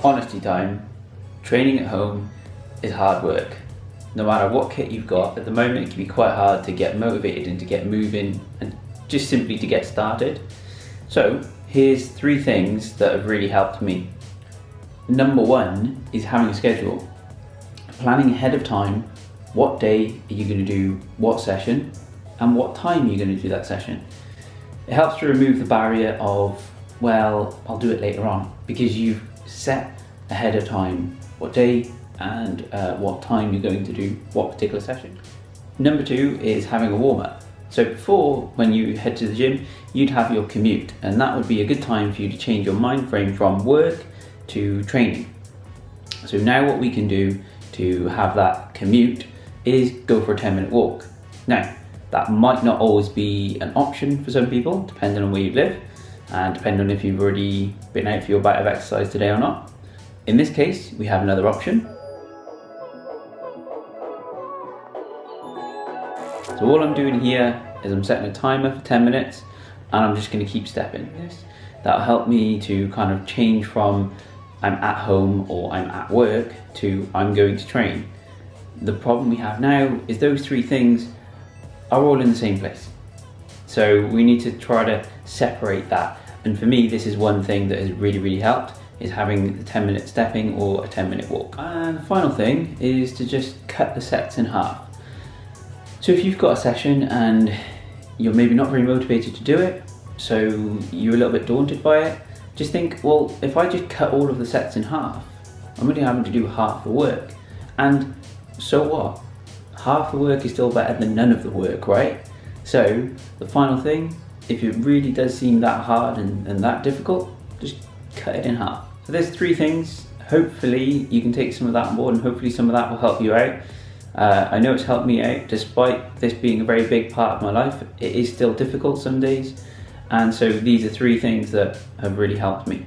Honesty time, training at home is hard work. No matter what kit you've got, at the moment it can be quite hard to get motivated and to get moving and just simply to get started. So here's 3 things that have really helped me. Number 1 is having a schedule. Planning ahead of time, what day are you going to do what session and what time you're going to do that session. It helps to remove the barrier of, well, I'll do it later on, because you've set ahead of time what day and what time you're going to do what particular session. Number 2 is having a warm-up. So before, when you head to the gym, you'd have your commute, and that would be a good time for you to change your mind frame from work to training. So now what we can do to have that commute is go for a 10-minute walk. Now, that might not always be an option for some people, depending on where you live, and depending on if you've already been out for your bite of exercise today or not. In this case, we have another option. So all I'm doing here is I'm setting a timer for 10 minutes and I'm just going to keep stepping. That'll help me to kind of change from I'm at home or I'm at work to I'm going to train. The problem we have now is those 3 things are all in the same place. So we need to try to separate that. And for me, this is one thing that has really helped, is having a 10-minute stepping or a 10-minute walk. And the final thing is to just cut the sets in half. So if you've got a session and you're maybe not very motivated to do it, so you're a little bit daunted by it, just think, well, if I just cut all of the sets in half, I'm only having to do half the work. And so what? Half the work is still better than none of the work, right? So the final thing, if it really does seem that hard and that difficult, just cut it in half. So there's 3 things. Hopefully you can take some of that on board, and hopefully some of that will help you out. I know it's helped me out, despite this being a very big part of my life. It is still difficult some days, and so these are 3 things that have really helped me.